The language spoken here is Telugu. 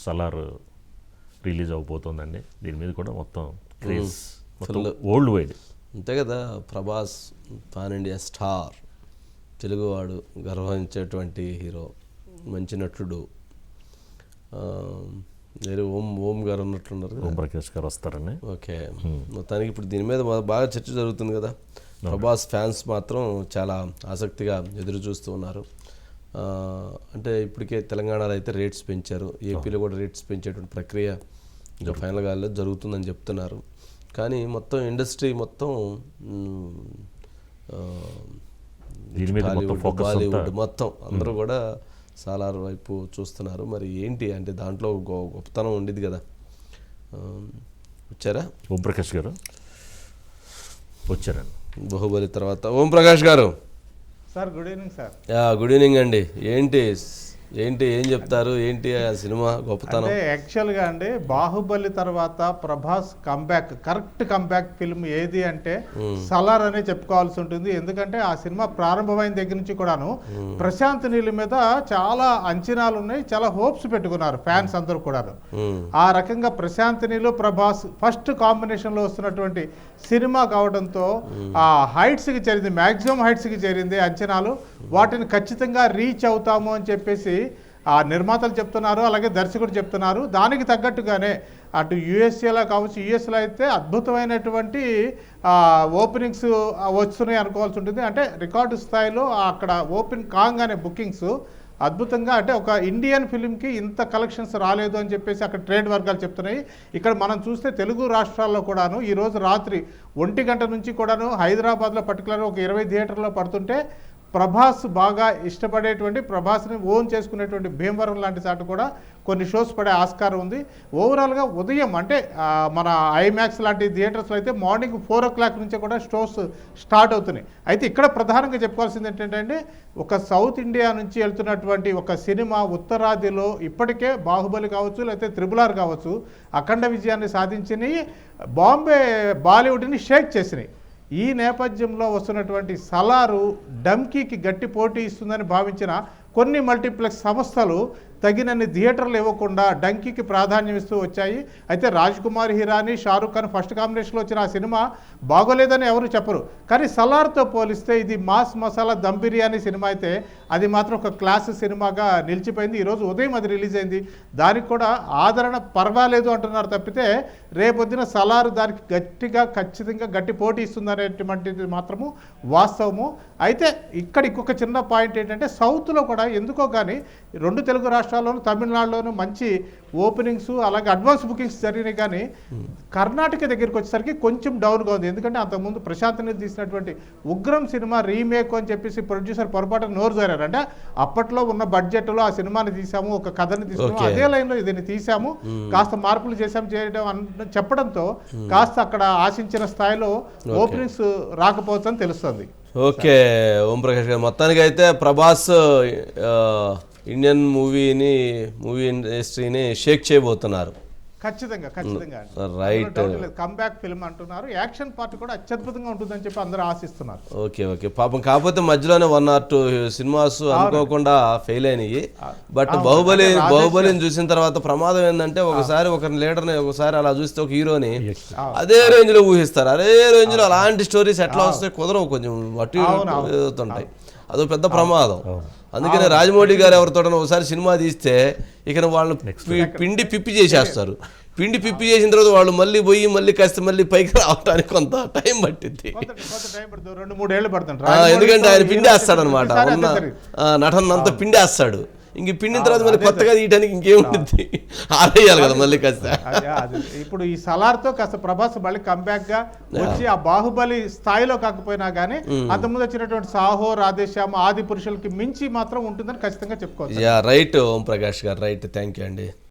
సలార్ రిలీజ్ అవబోతోందండి. దీని మీద కూడా మొత్తం క్రేజ్ మొత్తం వరల్డ్ వైడ్. అంతే కదా, ప్రభాస్ పాన్ ఇండియా స్టార్, తెలుగువాడు గర్వించేటువంటి హీరో, మంచి నటుడు. వేరే ఓం గారు ఉన్నట్లున్నారు, ఓం ప్రకాష్ గారు వస్తారని. ఓకే, మొత్తానికి ఇప్పుడు దీని మీద బాగా చర్చ జరుగుతుంది కదా. ప్రభాస్ ఫ్యాన్స్ మాత్రం చాలా ఆసక్తిగా ఎదురు చూస్తూ ఉన్నారు. అంటే ఇప్పటికే తెలంగాణలో అయితే రేట్స్ పెంచారు, ఏపీలో కూడా రేట్స్ పెంచేటువంటి ప్రక్రియ ఇంకా ఫైనల్గా జరుగుతుందని చెప్తున్నారు. కానీ మొత్తం ఇండస్ట్రీ మొత్తం బాలీవుడ్ మొత్తం అందరూ కూడా సాలార్ వైపు చూస్తున్నారు. మరి ఏంటి అంటే దాంట్లో గొప్పతనం ఉండేది కదా. వచ్చారా ఓం ప్రకాష్ గారు? వచ్చారండి. బాహుబలి తర్వాత ఓం ప్రకాష్ గారు sir, good evening sir. Good evening అండి. ఏం చెప్తారు, ఏంటి ఆ సినిమా గొప్పతనం? అంటే యాక్చువల్గా అండి, బాహుబలి తర్వాత ప్రభాస్ కరెక్ట్ కంబ్యాక్ ఫిల్మ్ ఏది అంటే సలార్ అనే చెప్పుకోవాల్సి ఉంటుంది. ఎందుకంటే ఆ సినిమా ప్రారంభమైన దగ్గర నుంచి కూడాను ప్రశాంత్ నీల్ మీద చాలా అంచనాలు ఉన్నాయి, చాలా హోప్స్ పెట్టుకున్నారు ఫ్యాన్స్ అందరూ కూడాను. ఆ రకంగా ప్రశాంత్ నీల్ ప్రభాస్ ఫస్ట్ కాంబినేషన్ లో వస్తున్నటువంటి సినిమా కావడంతో ఆ హైట్స్కి చేరింది, మ్యాక్సిమం హైట్స్కి చేరింది అంచనాలు. వాటిని ఖచ్చితంగా రీచ్ అవుతాము అని చెప్పేసి ఆ నిర్మాతలు చెప్తున్నారు, అలాగే దర్శకుడు చెప్తున్నారు. దానికి తగ్గట్టుగానే అటు యుఎస్ఏలో కావచ్చు, యుఎస్లో అయితే అద్భుతమైనటువంటి ఓపెనింగ్స్ వస్తున్నాయి అనుకోవాల్సి ఉంటుంది. అంటే రికార్డు స్థాయిలో అక్కడ ఓపెన్ కాగానే బుకింగ్స్ అద్భుతంగా, అంటే ఒక ఇండియన్ ఫిలింకి ఇంత కలెక్షన్స్ రాలేదు అని చెప్పేసి అక్కడ ట్రేడ్ వర్గాలు చెప్తున్నాయి. ఇక్కడ మనం చూస్తే తెలుగు రాష్ట్రాల్లో కూడాను ఈరోజు రాత్రి 1 గంట నుంచి కూడాను హైదరాబాద్లో పర్టికులర్ ఒక 20 థియేటర్లో పడుతుంటే ప్రభాస్ బాగా ఇష్టపడేటువంటి, ప్రభాస్ని ఓన్ చేసుకునేటువంటి భీమవరం లాంటి చాటు కూడా కొన్ని షోస్ పడే ఆస్కారం ఉంది. ఓవరాల్గా ఉదయం అంటే మన ఐమాక్స్ లాంటి థియేటర్స్లో అయితే మార్నింగ్ 4 o'clock నుంచే కూడా షోస్ స్టార్ట్ అవుతున్నాయి. అయితే ఇక్కడ ప్రధానంగా చెప్పుకోవాల్సింది ఏంటంటే, ఒక సౌత్ ఇండియా నుంచి వెళ్తున్నటువంటి ఒక సినిమా ఉత్తరాదిలో ఇప్పటికే బాహుబలి కావచ్చు, లేకపోతే త్రిబుల్ R కావచ్చు, అఖండ విజయాన్ని సాధించినవి, బాలీవుడ్ని షేక్ చేసినాయి. ఈ నేపథ్యంలో వస్తున్నటువంటి సలారు డంకీకి గట్టి పోటీ ఇస్తుందని భావించిన కొన్ని మల్టీప్లెక్స్ సంస్థలు తగినన్ని థియేటర్లు ఇవ్వకుండా డంకీకి ప్రాధాన్యం ఇస్తూ వచ్చాయి. అయితే రాజ్ కుమార్ హిరానీ, షారూఖ్ ఖాన్ ఫస్ట్ కాంబినేషన్లో వచ్చిన ఆ సినిమా బాగోలేదని ఎవరు చెప్పరు. కానీ సలార్తో పోలిస్తే ఇది మాస్ మసాలా దమ్ బిర్యానీ సినిమా అయితే అది మాత్రం ఒక క్లాస్ సినిమాగా నిలిచిపోయింది. ఈరోజు ఉదయం అది రిలీజ్ అయింది, దానికి కూడా ఆదరణ పర్వాలేదు అంటున్నారు తప్పితే రేపొద్దున సలారు దానికి ఖచ్చితంగా గట్టి పోటీ ఇస్తుందనేటువంటిది మాత్రము వాస్తవము. అయితే ఇక్కడ ఇంకొక చిన్న పాయింట్ ఏంటంటే, సౌత్లో కూడా ఎందుకో కానీ 2 తెలుగు రాష్ట్రాల్లోనూ తమిళనాడులోనూ మంచి ఓపెనింగ్స్ అలాగే అడ్వాన్స్ బుకింగ్స్ జరిగినాయి. కానీ కర్ణాటక దగ్గరికి వచ్చేసరికి కొంచెం డౌన్గా ఉంది. ఎందుకంటే అంతకుముందు ప్రశాంత్ నీల్ తీసినటువంటి ఉగ్రం సినిమా రీమేక్ అని చెప్పేసి ప్రొడ్యూసర్ పొరపాటున నోరు జారారు. అంటే అప్పట్లో ఉన్న బడ్జెట్లో ఆ సినిమాని తీసాము, ఒక కథని తీసాము, అదే లైన్లో దీన్ని తీసాము, కాస్త మార్పులు చెప్పడంతో కాస్త అక్కడ ఆశించిన స్థాయిలో ఓపెనింగ్స్ రాకపోవచ్చు అని తెలుస్తుంది. ఓకే ఓం ప్రకాష్ గారు, మొత్తానికి అయితే ప్రభాస్ ఇండియన్ మూవీ ఇండస్ట్రీని షేక్ చేయబోతున్నారు. ఖచ్చితంగా రైట్. కంబ్యాక్ ఫిల్మ్ అంటున్నారు, యాక్షన్ పార్ట్ కూడా అత్యద్భుతంగా ఉంటుందని చెప్పి అందరూ ఆశిస్తున్నారు. ఓకే పాపం, కాకపోతే మధ్యలోనే 1 or 2 సినిమాస్ అనుకోకుండా ఫెయిల్ అయినాయి. బట్ బాహుబలిని చూసిన తర్వాత ప్రమాదం ఏంటంటే, ఒకసారి ఒక లీడర్ని, ఒకసారి అలా చూస్తే ఒక హీరోని అదే రేంజ్ లో ఊహిస్తారు. అదే రేంజ్ లో అలాంటి స్టోరీస్ ఎట్లా వస్తాయి, కుదరవు, కొంచెం అటు అవుతుంటాయి. అదో పెద్ద ప్రమాదం. అందుకనే రాజమౌళి గారు ఎవరితో ఒకసారి సినిమా తీస్తే ఇక వాళ్ళని పిండి పిప్పి చేసేస్తారు. పిండి పిప్పి చేసిన తర్వాత వాళ్ళు మళ్ళీ పోయి మళ్ళీ కాస్త మళ్ళీ పైకి రావడానికి కొంత టైం పట్టింది. 2-3 ఏళ్ళు పడుతుంది. ఎందుకంటే ఆయన పిండేస్తాడు అనమాట, ఉన్న నటన అంతా పిండేస్తాడు. ఇంక పిండిన తర్వాత మళ్ళీ కొత్తగా తీయడానికి ఇంకేముంటుంది, ఆరేయాలి కదా మళ్ళీ కాస్త. ఇప్పుడు ఈ సలార్తో కాస్త ప్రభాస్ మళ్ళీ కంబ్యాక్ గా వచ్చి ఆ బాహుబలి స్థాయిలో కాకపోయినా కానీ అంతకుముందు వచ్చినటువంటి సాహో, రాధేశ్యామ, ఆది పురుషులకి మించి మాత్రం ఉంటుందని ఖచ్చితంగా చెప్పుకోవచ్చు. రైట్ ఓం ప్రకాష్ గారు, రైట్, థ్యాంక్ యూ అండి.